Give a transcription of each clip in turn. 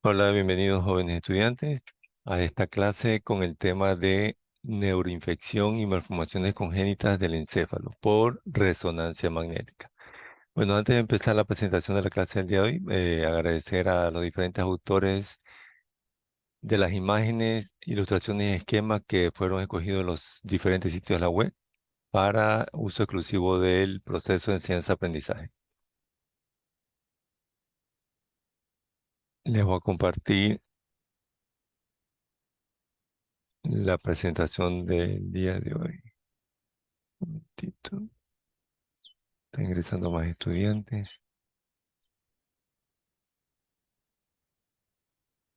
Hola, bienvenidos jóvenes estudiantes a esta clase con el tema de neuroinfección y malformaciones congénitas del encéfalo por resonancia magnética. Bueno, antes de empezar la presentación de la clase del día de hoy, agradecer a los diferentes autores de las imágenes, ilustraciones y esquemas que fueron escogidos en los diferentes sitios de la web para uso exclusivo del proceso de enseñanza-aprendizaje. Les voy a compartir la presentación del día de hoy. Un momentito. Está ingresando más estudiantes.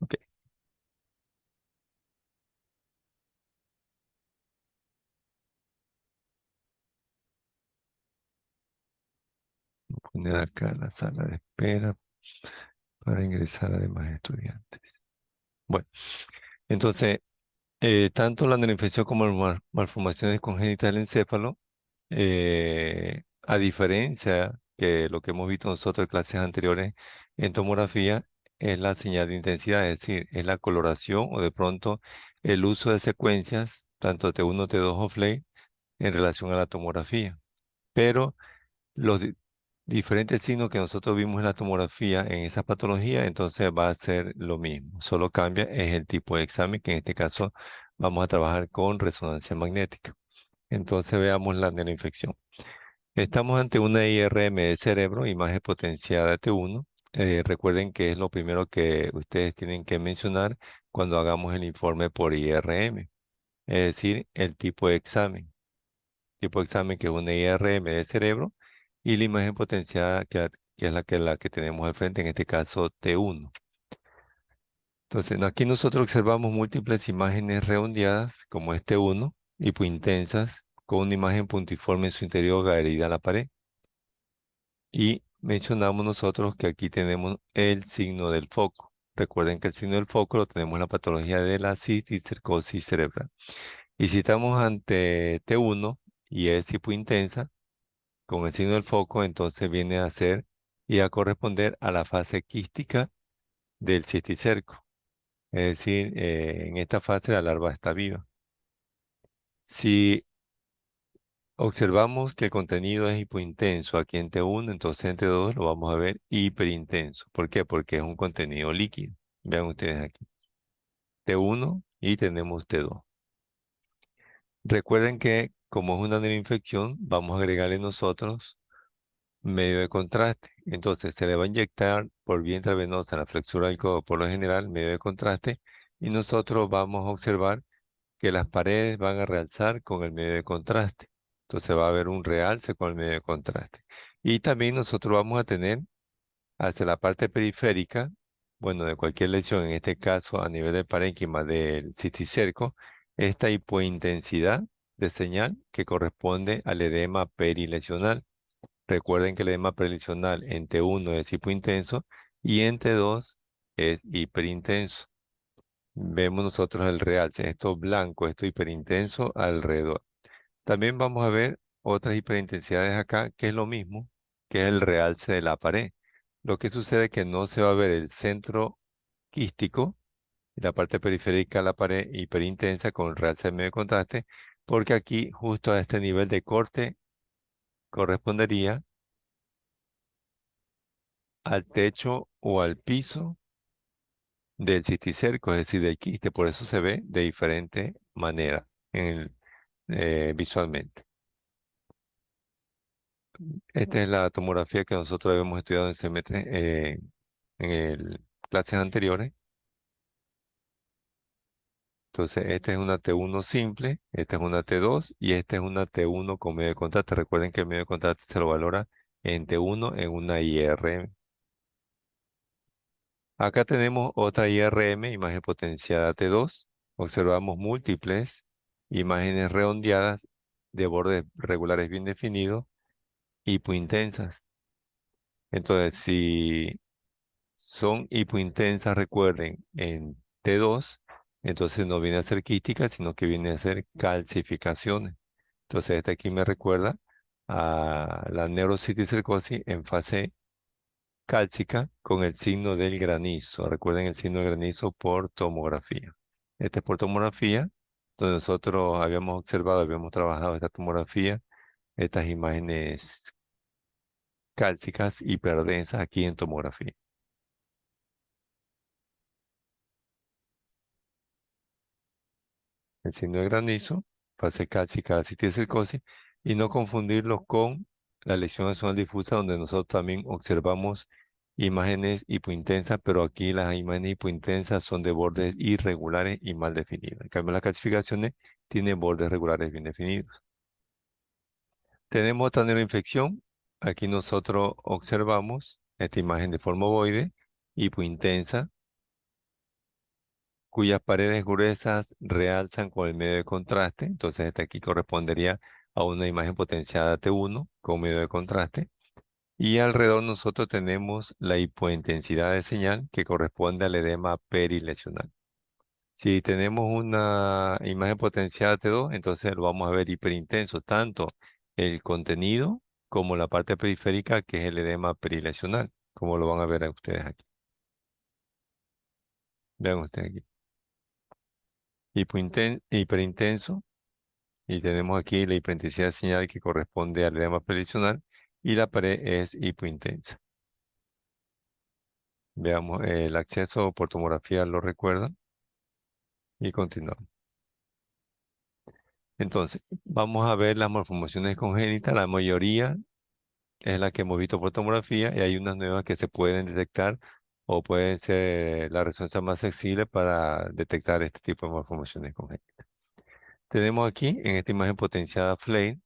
Ok, voy a poner acá la sala de espera para ingresar a demás estudiantes. Bueno, entonces, tanto la neuroinfección como las malformaciones congénitas del encéfalo, a diferencia que lo que hemos visto nosotros en clases anteriores en tomografía, es la señal de intensidad, es decir, es la coloración o de pronto el uso de secuencias, tanto T1, T2 o FLAIR, en relación a la tomografía. Pero los diferentes signos que nosotros vimos en la tomografía en esa patología, entonces va a ser lo mismo. Solo cambia es el tipo de examen, que en este caso vamos a trabajar con resonancia magnética. Entonces veamos la neuroinfección. Estamos ante una IRM de cerebro, imagen potenciada T1. Recuerden que es lo primero que ustedes tienen que mencionar cuando hagamos el informe por IRM, es decir, el tipo de examen. Tipo de examen que es una IRM de cerebro y la imagen potenciada que es la que tenemos al frente, en este caso T1. Entonces, aquí nosotros observamos múltiples imágenes redondeadas, como este T1, hipointensas, con una imagen puntiforme en su interior adherida a la pared. Y mencionamos nosotros que aquí tenemos el signo del foco. Recuerden que el signo del foco lo tenemos en la patología de la cisticercosis cerebral. Y si estamos ante T1 y es hipointensa, con el signo del foco, entonces viene a ser y a corresponder a la fase quística del cisticerco. Es decir, en esta fase la larva está viva. Si observamos que el contenido es hipointenso aquí en T1, entonces en T2 lo vamos a ver hiperintenso. ¿Por qué? Porque es un contenido líquido. Vean ustedes aquí. T1 y tenemos T2. Recuerden que como es una neuroinfección, vamos a agregarle nosotros medio de contraste. Entonces se le va a inyectar por vía intravenosa en la flexura del codo, por lo general, medio de contraste, y nosotros vamos a observar que las paredes van a realzar con el medio de contraste. Entonces va a haber un realce con el medio de contraste. Y también nosotros vamos a tener hacia la parte periférica, bueno, de cualquier lesión, en este caso a nivel del parénquima del cisticerco, esta hipointensidad de señal que corresponde al edema perilesional. Recuerden que el edema perilesional en T1 es hipointenso y en T2 es hiperintenso. Vemos nosotros el realce, esto blanco, esto hiperintenso alrededor. También vamos a ver otras hiperintensidades acá, que es lo mismo, que es el realce de la pared. Lo que sucede es que no se va a ver el centro quístico y la parte periférica de la pared hiperintensa con el realce de medio contraste, porque aquí, justo a este nivel de corte, correspondería al techo o al piso del cisticerco, es decir, del quiste. Por eso se ve de diferente manera visualmente. Esta es la tomografía que nosotros habíamos estudiado en semestre, en clases anteriores. Entonces, esta es una T1 simple, esta es una T2 y esta es una T1 con medio de contraste. Recuerden que el medio de contraste se lo valora en T1 en una IRM. Acá tenemos otra IRM, imagen potenciada T2. Observamos múltiples imágenes redondeadas de bordes regulares bien definidos, hipointensas. Entonces, si son hipointensas, recuerden, en T2, entonces no viene a ser quística, sino que viene a ser calcificaciones. Entonces, esta aquí me recuerda a la neurociticercosis en fase cálcica con el signo del granizo. Recuerden el signo del granizo por tomografía. Este es por tomografía, donde nosotros habíamos observado, habíamos trabajado esta tomografía, estas imágenes cálcicas hiperdensas aquí en tomografía. El signo de granizo, fase cálcica, cisticercosis, y no confundirlo con la lesión axonal difusa, donde nosotros también observamos imágenes hipointensas, pero aquí las imágenes hipointensas son de bordes irregulares y mal definidos. En cambio, las calcificaciones tienen bordes regulares bien definidos. Tenemos otra neuroinfección. Aquí nosotros observamos esta imagen de forma ovoide, hipointensa, cuyas paredes gruesas realzan con el medio de contraste. Entonces, este aquí correspondería a una imagen potenciada T1 con medio de contraste. Y alrededor nosotros tenemos la hipointensidad de señal que corresponde al edema perilesional. Si tenemos una imagen potenciada T2, entonces lo vamos a ver hiperintenso, tanto el contenido como la parte periférica, que es el edema perilesional, como lo van a ver a ustedes aquí. Vean ustedes aquí. Hiperintenso. Y tenemos aquí la hiperintensidad de señal que corresponde al edema perilesional y la pared es hipointensa. Veamos, el acceso por tomografía lo recuerdan y continuamos. Entonces, vamos a ver las malformaciones congénitas. La mayoría es la que hemos visto por tomografía y hay unas nuevas que se pueden detectar o pueden ser la resonancia más sensible para detectar este tipo de malformaciones congénitas. Tenemos aquí en esta imagen potenciada Flame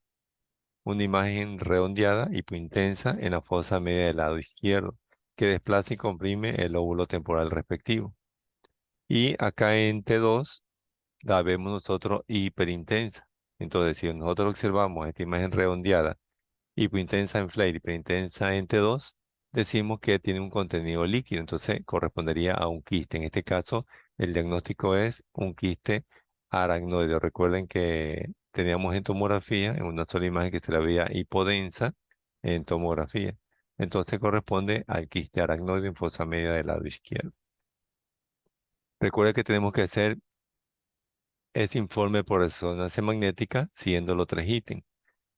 una imagen redondeada hipointensa en la fosa media del lado izquierdo, que desplaza y comprime el lóbulo temporal respectivo. Y acá en T2 la vemos nosotros hiperintensa. Entonces, si nosotros observamos esta imagen redondeada, hipointensa en Flare, hiperintensa en T2, decimos que tiene un contenido líquido, entonces correspondería a un quiste. En este caso, el diagnóstico es un quiste aracnoideo. Recuerden que teníamos en tomografía, en una sola imagen que se la veía hipodensa en tomografía. Entonces corresponde al quiste aracnoideo en fosa media del lado izquierdo. Recuerda que tenemos que hacer ese informe por resonancia magnética siguiendo los tres ítems.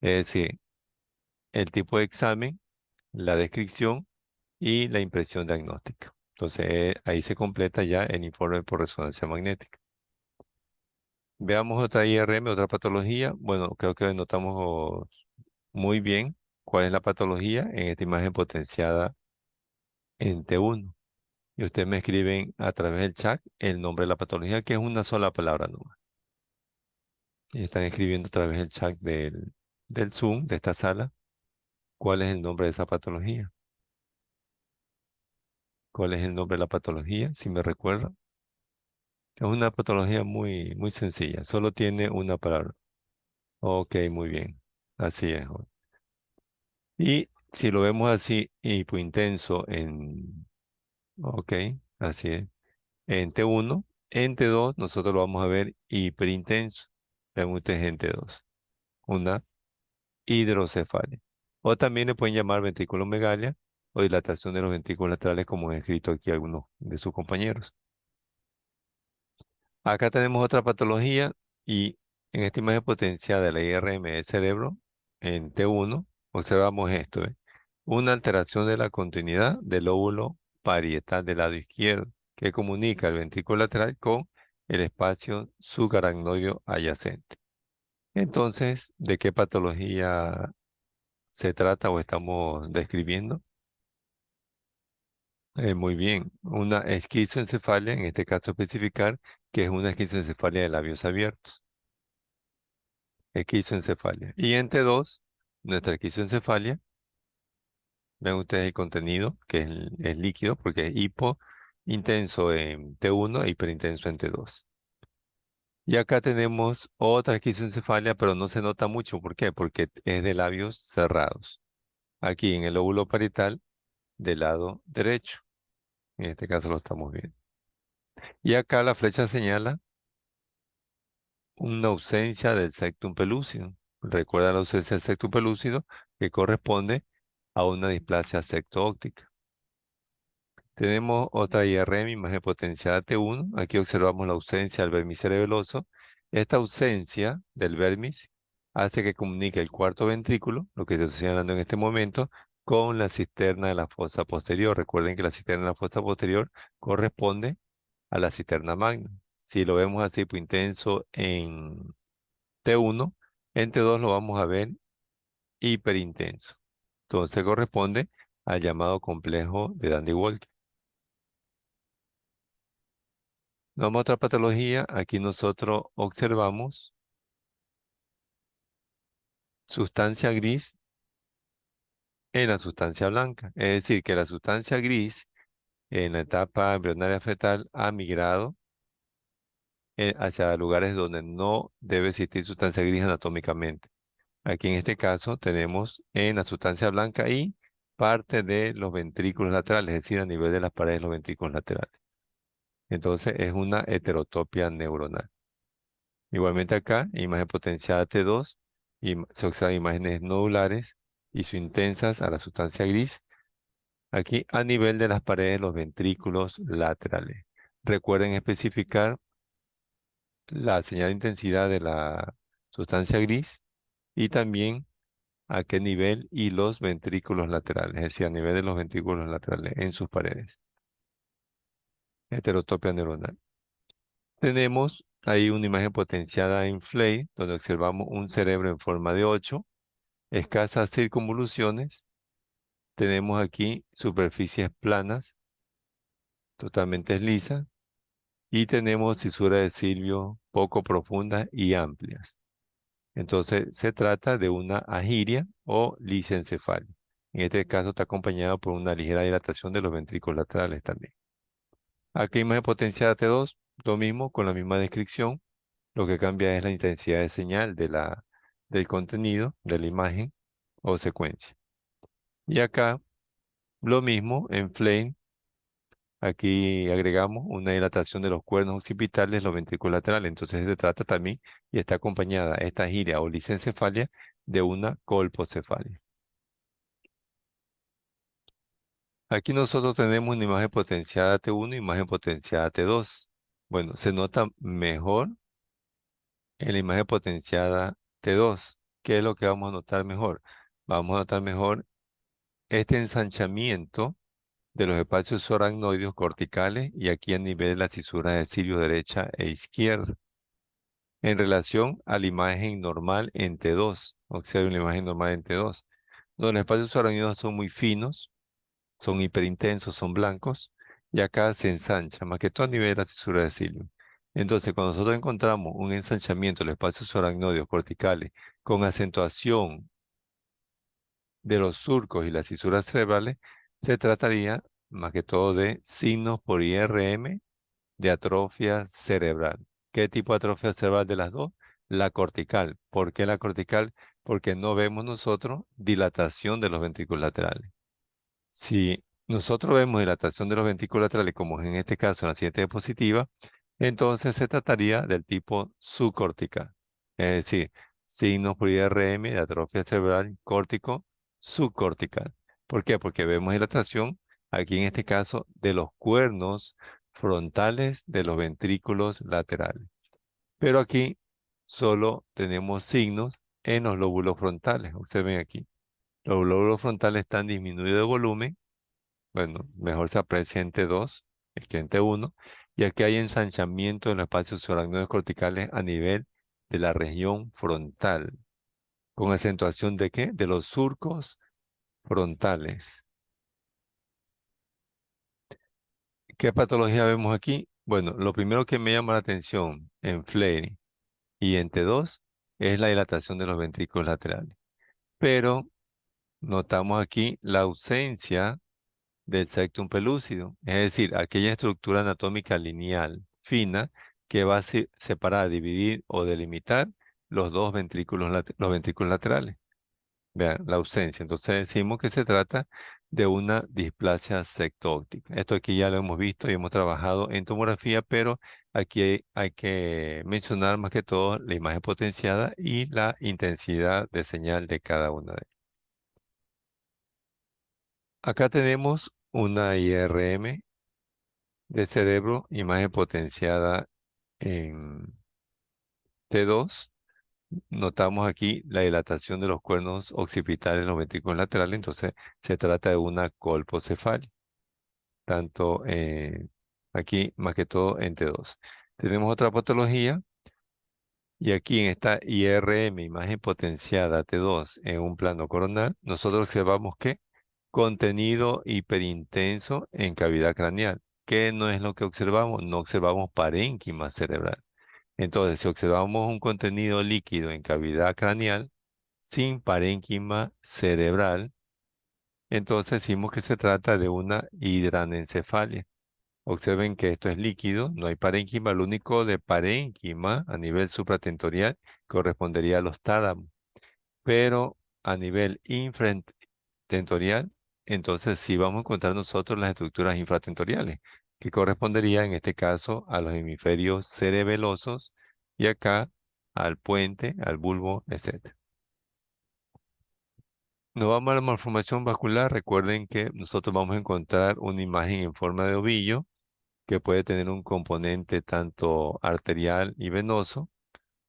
Es decir, el tipo de examen, la descripción y la impresión diagnóstica. Entonces, ahí se completa ya el informe por resonancia magnética. Veamos otra IRM, otra patología. Bueno, creo que notamos muy bien cuál es la patología en esta imagen potenciada en T1. Y ustedes me escriben a través del chat el nombre de la patología, que es una sola palabra nomás. Y están escribiendo a través del chat del Zoom, de esta sala, cuál es el nombre de esa patología. ¿Cuál es el nombre de la patología? Si me recuerdan. Es una patología muy, muy sencilla, solo tiene una palabra. Ok, muy bien. Así es, joven. Y si lo vemos así, hipointenso ok, así es, en T1, en T2 nosotros lo vamos a ver hiperintenso. Vean ustedes en T2, una hidrocefalia. O también le pueden llamar ventriculomegalia o dilatación de los ventrículos laterales, como han escrito aquí algunos de sus compañeros. Acá tenemos otra patología y en esta imagen potenciada de la IRM del cerebro, en T1, observamos esto, ¿eh? Una alteración de la continuidad del lóbulo parietal del lado izquierdo, que comunica el ventrículo lateral con el espacio subaracnoideo adyacente. Entonces, ¿de qué patología se trata o estamos describiendo? Muy bien, una esquizoencefalia, en este caso especificar que es una esquizoencefalia de labios abiertos. Esquizoencefalia. Y en T2, nuestra esquizoencefalia, ven ustedes el contenido, que es líquido, porque es hipo intenso en T1 e hiperintenso en T2. Y acá tenemos otra esquizoencefalia, pero no se nota mucho. ¿Por qué? Porque es de labios cerrados. Aquí en el lóbulo parietal del lado derecho. En este caso lo estamos viendo. Y acá la flecha señala una ausencia del septum pelúcido. Recuerda la ausencia del septum pelúcido que corresponde a una displasia septo-óptica. Tenemos otra IRM, imagen potenciada T1. Aquí observamos la ausencia del vermis cerebeloso. Esta ausencia del vermis hace que comunique el cuarto ventrículo, lo que estoy señalando en este momento, con la cisterna de la fosa posterior. Recuerden que la cisterna de la fosa posterior corresponde a la cisterna magna. Si lo vemos así, pues intenso en T1, en T2 lo vamos a ver hiperintenso. Entonces corresponde al llamado complejo de Dandy-Walker. Vamos a otra patología. Aquí nosotros observamos sustancia gris en la sustancia blanca. Es decir, que la sustancia gris en la etapa embrionaria fetal ha migrado hacia lugares donde no debe existir sustancia gris anatómicamente. Aquí en este caso tenemos en la sustancia blanca y parte de los ventrículos laterales, es decir, a nivel de las paredes de los ventrículos laterales. Entonces es una heterotopia neuronal. Igualmente acá, imagen potenciada T2, y se observan imágenes nodulares y su intensas a la sustancia gris, aquí a nivel de las paredes de los ventrículos laterales. Recuerden especificar la señal de intensidad de la sustancia gris y también a qué nivel y los ventrículos laterales, es decir, a nivel de los ventrículos laterales en sus paredes. Heterotopia neuronal. Tenemos ahí una imagen potenciada en Flay, donde observamos un cerebro en forma de 8, escasas circunvoluciones. Tenemos aquí superficies planas, totalmente lisas, y tenemos cisuras de Silvio poco profundas y amplias. Entonces, se trata de una agiria o lisencefalia. En este caso está acompañado por una ligera dilatación de los ventrículos laterales también. Aquí imagen potenciada T2, lo mismo con la misma descripción. Lo que cambia es la intensidad de señal del contenido de la imagen o secuencia. Y acá lo mismo en Flame. Aquí agregamos una dilatación de los cuernos occipitales, los ventrículos laterales. Entonces se trata también y está acompañada esta giria o lisencefalia de una colpocefalia. Aquí nosotros tenemos una imagen potenciada T1 y imagen potenciada T2. Bueno, se nota mejor en la imagen potenciada T2. ¿Qué es lo que vamos a notar mejor? Vamos a notar mejor este ensanchamiento de los espacios subaracnoideos corticales y aquí a nivel de la cisura de cirio derecha e izquierda. En relación a la imagen normal en T2, observen la imagen normal en T2, donde los espacios subaracnoideos son muy finos, son hiperintensos, son blancos, y acá se ensancha, más que todo a nivel de la cisura de cirio. Entonces, cuando nosotros encontramos un ensanchamiento de los espacios subaracnoideos corticales con acentuación de los surcos y las cisuras cerebrales, se trataría más que todo de signos por IRM de atrofia cerebral. ¿Qué tipo de atrofia cerebral de las dos? La cortical. ¿Por qué la cortical? Porque no vemos nosotros dilatación de los ventrículos laterales. Si nosotros vemos dilatación de los ventrículos laterales, como en este caso en la siguiente diapositiva, entonces se trataría del tipo subcortical. Es decir, signos por IRM de atrofia cerebral córtico subcortical. ¿Por qué? Porque vemos dilatación, aquí en este caso, de los cuernos frontales de los ventrículos laterales. Pero aquí solo tenemos signos en los lóbulos frontales. Observen aquí. Los lóbulos frontales están disminuidos de volumen. Bueno, mejor se aprecia en T2 que en T1. Y aquí hay ensanchamiento en los espacios subaracnoides corticales a nivel de la región frontal. ¿Con acentuación de qué? De los surcos frontales. ¿Qué patología vemos aquí? Bueno, lo primero que me llama la atención en Flare y en T2 es la dilatación de los ventrículos laterales. Pero notamos aquí la ausencia del septum pelúcido, es decir, aquella estructura anatómica lineal fina que va a separar, dividir o delimitar los dos ventrículos, los ventrículos laterales. Vean, la ausencia. Entonces decimos que se trata de una displasia secto-óptica. Esto aquí ya lo hemos visto y hemos trabajado en tomografía, pero aquí hay que mencionar más que todo la imagen potenciada y la intensidad de señal de cada una de ellas. Acá tenemos una IRM de cerebro, imagen potenciada en T2. Notamos aquí la dilatación de los cuernos occipitales en los ventrículos laterales, entonces se trata de una colpocefalia, tanto aquí más que todo en T2. Tenemos otra patología y aquí en esta IRM, imagen potenciada T2 en un plano coronal, nosotros observamos que contenido hiperintenso en cavidad craneal. ¿Qué no es lo que observamos? No observamos parénquima cerebral. Entonces, si observamos un contenido líquido en cavidad craneal sin parénquima cerebral, entonces decimos que se trata de una hidranencefalia. Observen que esto es líquido, no hay parénquima, lo único de parénquima a nivel supratentorial correspondería a los tálamos, pero a nivel infratentorial, entonces sí vamos a encontrar nosotros las estructuras infratentoriales, que correspondería en este caso a los hemisferios cerebelosos y acá al puente, al bulbo, etc. Nos vamos a la malformación vascular. Recuerden que nosotros vamos a encontrar una imagen en forma de ovillo que puede tener un componente tanto arterial y venoso,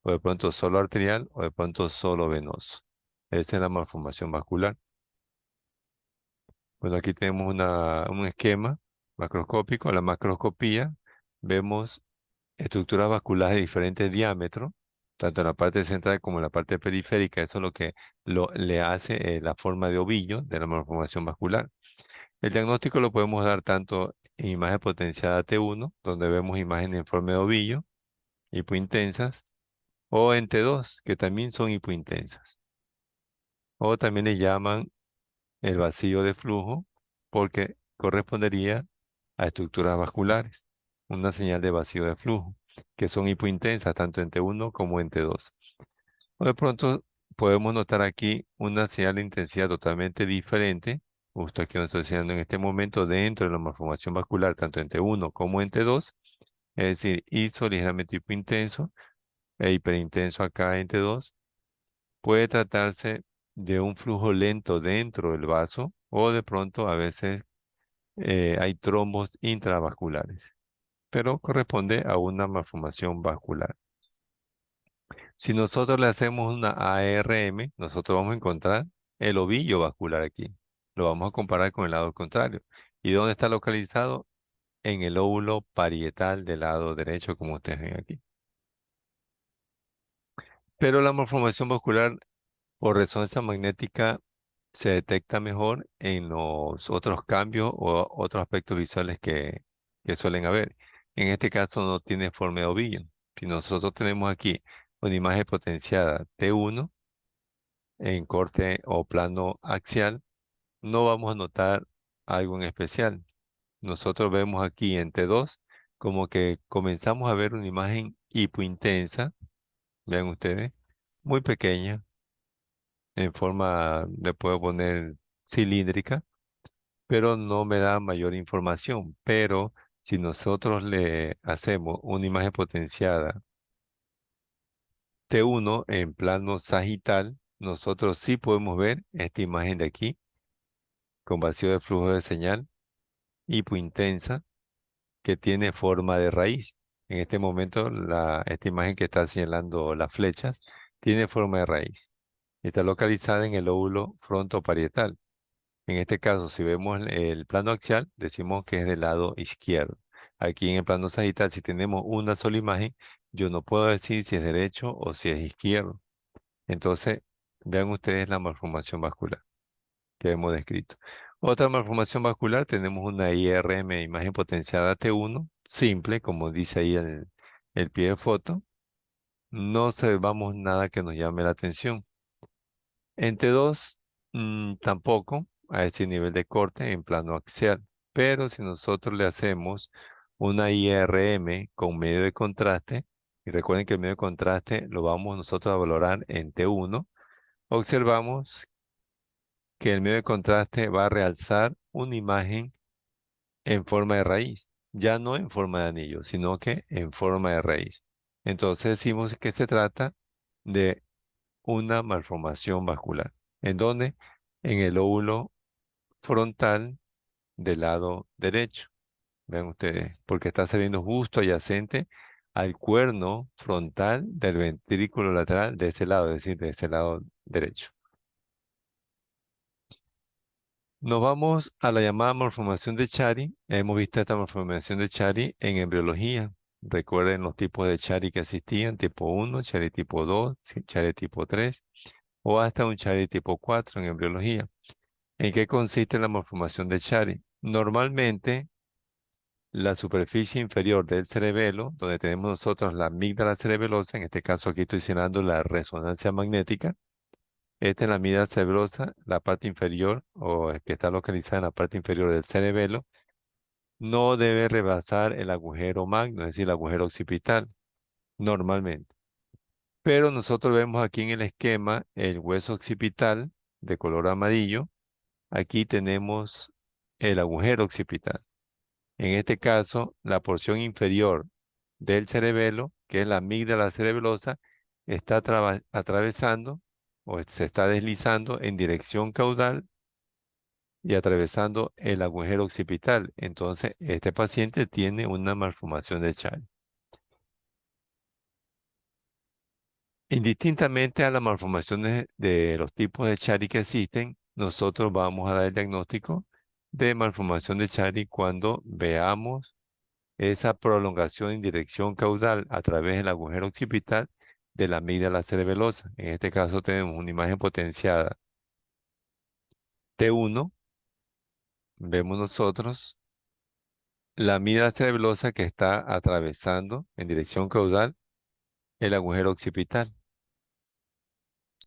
o de pronto solo arterial, o de pronto solo venoso. Esa es la malformación vascular. Bueno, aquí tenemos un esquema macroscópico. En la macroscopía vemos estructuras vasculares de diferentes diámetros, tanto en la parte central como en la parte periférica. Eso es lo que le hace la forma de ovillo de la malformación vascular. El diagnóstico lo podemos dar tanto en imagen potenciada T1, donde vemos imágenes en forma de ovillo, hipointensas, o en T2, que también son hipointensas. O también le llaman el vacío de flujo, porque correspondería a estructuras vasculares, una señal de vacío de flujo, que son hipointensas tanto en T1 como en T2. O de pronto podemos notar aquí una señal de intensidad totalmente diferente, justo aquí lo estoy enseñando en este momento, dentro de la malformación vascular, tanto en T1 como en T2, es decir, ISO ligeramente hipointenso e hiperintenso acá en T2. Puede tratarse de un flujo lento dentro del vaso o de pronto a veces hay trombos intravasculares, pero corresponde a una malformación vascular. Si nosotros le hacemos una ARM, nosotros vamos a encontrar el ovillo vascular aquí. Lo vamos a comparar con el lado contrario. ¿Y dónde está localizado? En el óvulo parietal del lado derecho, como ustedes ven aquí. Pero la malformación vascular por resonancia magnética se detecta mejor en los otros cambios o otros aspectos visuales que suelen haber. En este caso no tiene forma de ovillo. Si nosotros tenemos aquí una imagen potenciada T1 en corte o plano axial, no vamos a notar algo en especial. Nosotros vemos aquí en T2 como que comenzamos a ver una imagen hipointensa, vean ustedes, muy pequeña, en forma, le puedo poner cilíndrica, pero no me da mayor información. Pero si nosotros le hacemos una imagen potenciada T1 en plano sagital, nosotros sí podemos ver esta imagen de aquí, con vacío de flujo de señal, hipointensa, que tiene forma de raíz. En este momento, esta imagen que está señalando las flechas tiene forma de raíz. Está localizada en el lóbulo frontoparietal. En este caso, si vemos el plano axial, decimos que es del lado izquierdo. Aquí en el plano sagital, si tenemos una sola imagen, yo no puedo decir si es derecho o si es izquierdo. Entonces, vean ustedes la malformación vascular que hemos descrito. Otra malformación vascular, tenemos una IRM, imagen potenciada T1, simple, como dice ahí el pie de foto. No observamos nada que nos llame la atención. En T2, tampoco a ese nivel de corte en plano axial. Pero si nosotros le hacemos una IRM con medio de contraste, y recuerden que el medio de contraste lo vamos nosotros a valorar en T1, observamos que el medio de contraste va a realzar una imagen en forma de raíz, ya no en forma de anillo, sino que en forma de raíz. Entonces decimos que se trata de una malformación vascular. ¿En dónde? En el lóbulo frontal del lado derecho. Vean ustedes, porque está saliendo justo adyacente al cuerno frontal del ventrículo lateral de ese lado, es decir, de ese lado derecho. Nos vamos a la llamada malformación de Chiari. Hemos visto esta malformación de Chiari en embriología. Recuerden los tipos de Chiari que existían, tipo 1, Chiari tipo 2, Chiari tipo 3 o hasta un Chiari tipo 4 en embriología. ¿En qué consiste la malformación de Chiari? Normalmente, la superficie inferior del cerebelo, donde tenemos nosotros la amígdala cerebelosa, en este caso aquí estoy señalando la resonancia magnética. Esta es la amígdala cerebrosa, la parte inferior, o que está localizada en la parte inferior del cerebelo, no debe rebasar el agujero magno, es decir, el agujero occipital, normalmente. Pero nosotros vemos aquí en el esquema el hueso occipital de color amarillo. Aquí tenemos el agujero occipital. En este caso, la porción inferior del cerebelo, que es la amígdala cerebelosa, está atravesando o se está deslizando en dirección caudal y atravesando el agujero occipital. Entonces, este paciente tiene una malformación de Chiari. Indistintamente a las malformaciones de los tipos de Chiari que existen, nosotros vamos a dar el diagnóstico de malformación de Chiari cuando veamos esa prolongación en dirección caudal a través del agujero occipital de la amígdala cerebelosa. En este caso tenemos una imagen potenciada T1. Vemos nosotros la amígdala cerebelosa que está atravesando en dirección caudal el agujero occipital.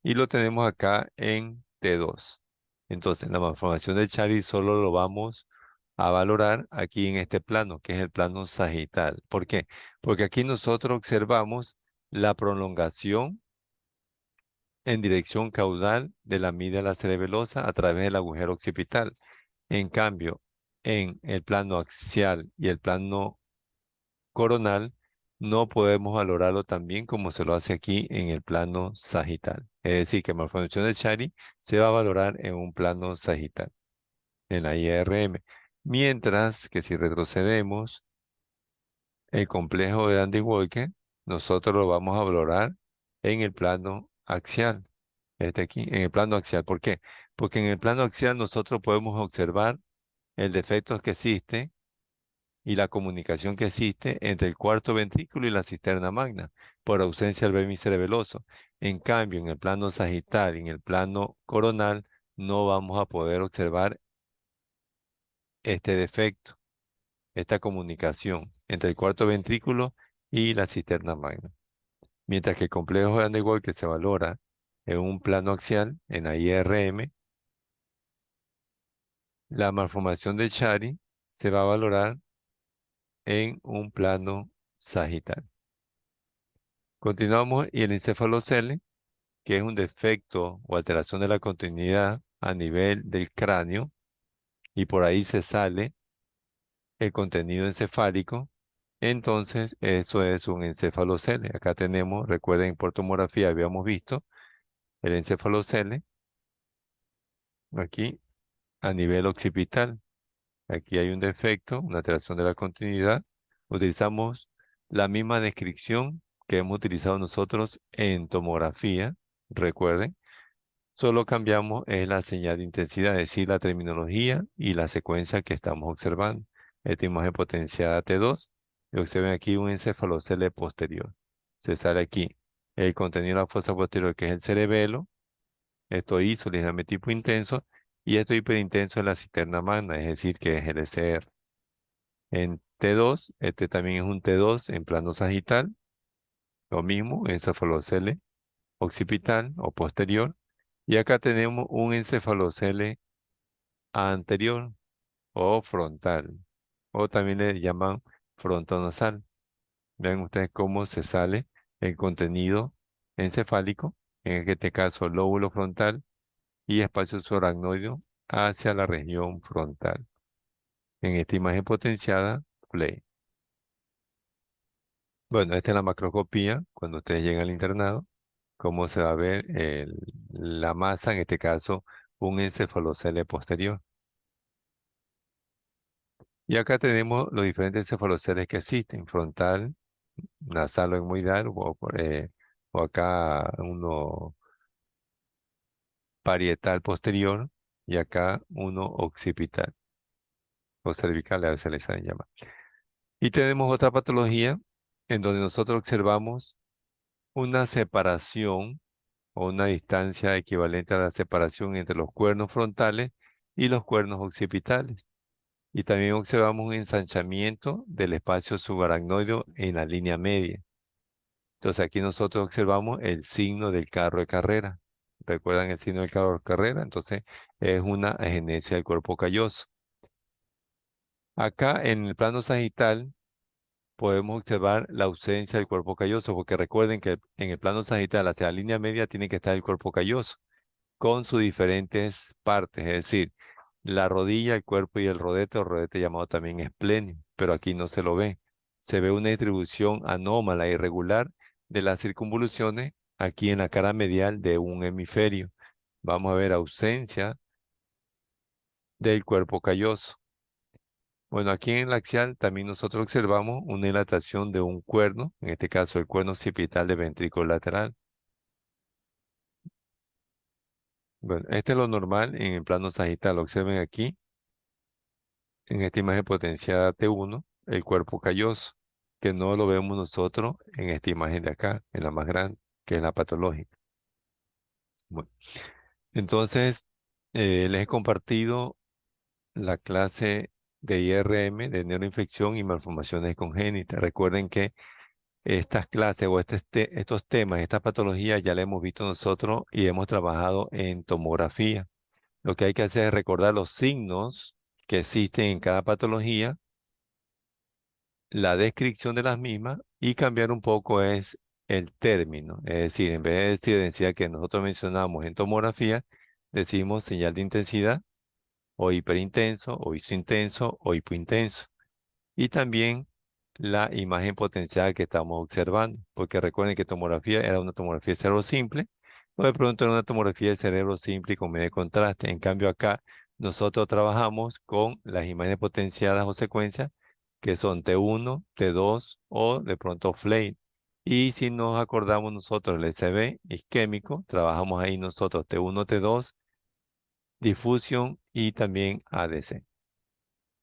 Y lo tenemos acá en T2. Entonces, la malformación de Chiari solo lo vamos a valorar aquí en este plano, que es el plano sagital. ¿Por qué? Porque aquí nosotros observamos la prolongación en dirección caudal de la amígdala cerebelosa a través del agujero occipital. En cambio, en el plano axial y el plano coronal, no podemos valorarlo tan bien como se lo hace aquí en el plano sagital. Es decir, que malformación de Chiari se va a valorar en un plano sagital, en la IRM. Mientras que si retrocedemos, el complejo de Andy Walker, nosotros lo vamos a valorar en el plano axial. Este aquí, en el plano axial. ¿Por qué? Porque en el plano axial nosotros podemos observar el defecto que existe y la comunicación que existe entre el cuarto ventrículo y la cisterna magna, por ausencia del vértice cerebeloso. En cambio, en el plano sagital y en el plano coronal, no vamos a poder observar este defecto, esta comunicación entre el cuarto ventrículo y la cisterna magna. Mientras que el complejo de Underwood que se valora en un plano axial, en la IRM, la malformación de Chiari se va a valorar en un plano sagital. Continuamos y el encefalocele, que es un defecto o alteración de la continuidad a nivel del cráneo y por ahí se sale el contenido encefálico, entonces eso es un encefalocele. Acá tenemos, recuerden, por tomografía habíamos visto el encefalocele aquí a nivel occipital. Aquí hay un defecto, una alteración de la continuidad. Utilizamos la misma descripción que hemos utilizado nosotros en tomografía, recuerden. Solo cambiamos es la señal de intensidad, es decir, la terminología y la secuencia que estamos observando. Esta imagen potenciada T2 y observen aquí un encefalocele posterior. Se sale aquí el contenido de la fosa posterior, que es el cerebelo. Esto hizo ligeramente hipointenso y esto hiperintenso es la cisterna magna, es decir, que es el SR. En T2, este también es un T2 en plano sagital, lo mismo, encefalocele occipital o posterior. Y acá tenemos un encefalocele anterior o frontal, o también le llaman frontonasal. Vean ustedes cómo se sale el contenido encefálico, en este caso lóbulo frontal y espacio subaracnoideo hacia la región frontal. En esta imagen potenciada, play. Bueno, esta es la macroscopía cuando ustedes llegan al internado, cómo se va a ver la masa, en este caso un encefalocele posterior. Y acá tenemos los diferentes cefaloceles que existen, frontal, nasal o etmoidal, o acá uno parietal posterior, y acá uno occipital o cervical, a veces se les sabe llamar. Y tenemos otra patología en donde nosotros observamos una separación o una distancia equivalente a la separación entre los cuernos frontales y los cuernos occipitales. Y también observamos un ensanchamiento del espacio subaracnoideo en la línea media. Entonces aquí nosotros observamos el signo del carro de carrera. ¿Recuerdan el signo del carro de carrera? Entonces es una agenesia del cuerpo calloso. Acá en el plano sagital podemos observar la ausencia del cuerpo calloso, porque recuerden que en el plano sagital hacia la línea media tiene que estar el cuerpo calloso, con sus diferentes partes, es decir, la rodilla, el cuerpo y el rodete, o rodete llamado también esplenio, pero aquí no se lo ve. Se ve una distribución anómala, e irregular de las circunvoluciones aquí en la cara medial de un hemisferio. Vamos a ver ausencia del cuerpo calloso. Bueno, aquí en el axial también nosotros observamos una dilatación de un cuerno, en este caso el cuerno occipital del ventrículo lateral. Bueno, este es lo normal en el plano sagital. Observen aquí, en esta imagen potenciada T1, el cuerpo calloso, que no lo vemos nosotros en esta imagen de acá, en la más grande, que es la patológica. Bueno, entonces, les he compartido la clase de IRM, de neuroinfección y malformaciones congénitas. Recuerden que estas clases o estos temas, estas patologías ya las hemos visto nosotros y hemos trabajado en tomografía. Lo que hay que hacer es recordar los signos que existen en cada patología, la descripción de las mismas y cambiar un poco es el término. Es decir, en vez de decir densidad que nosotros mencionamos en tomografía, decimos señal de intensidad o hiperintenso o isointenso o hipointenso. Y también la imagen potencial que estamos observando, porque recuerden que tomografía era una tomografía de cerebro simple, o de pronto era una tomografía de cerebro simple y con medio contraste. En cambio acá nosotros trabajamos con las imágenes potenciadas o secuencias que son T1, T2 o de pronto FLAIR. Y si nos acordamos nosotros el SB isquémico, trabajamos ahí nosotros T1, T2, difusión y también ADC.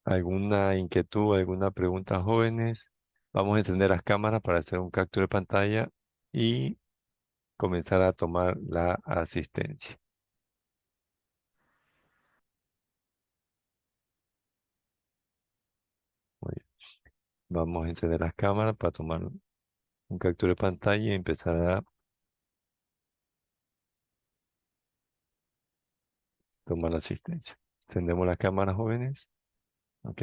¿Alguna inquietud, alguna pregunta, jóvenes? Vamos a encender las cámaras para hacer un captura de pantalla y comenzar a tomar la asistencia. Muy bien. Vamos a encender las cámaras para tomar un captura de pantalla y empezar a tomar la asistencia. Encendemos las cámaras, jóvenes. ¿Ok?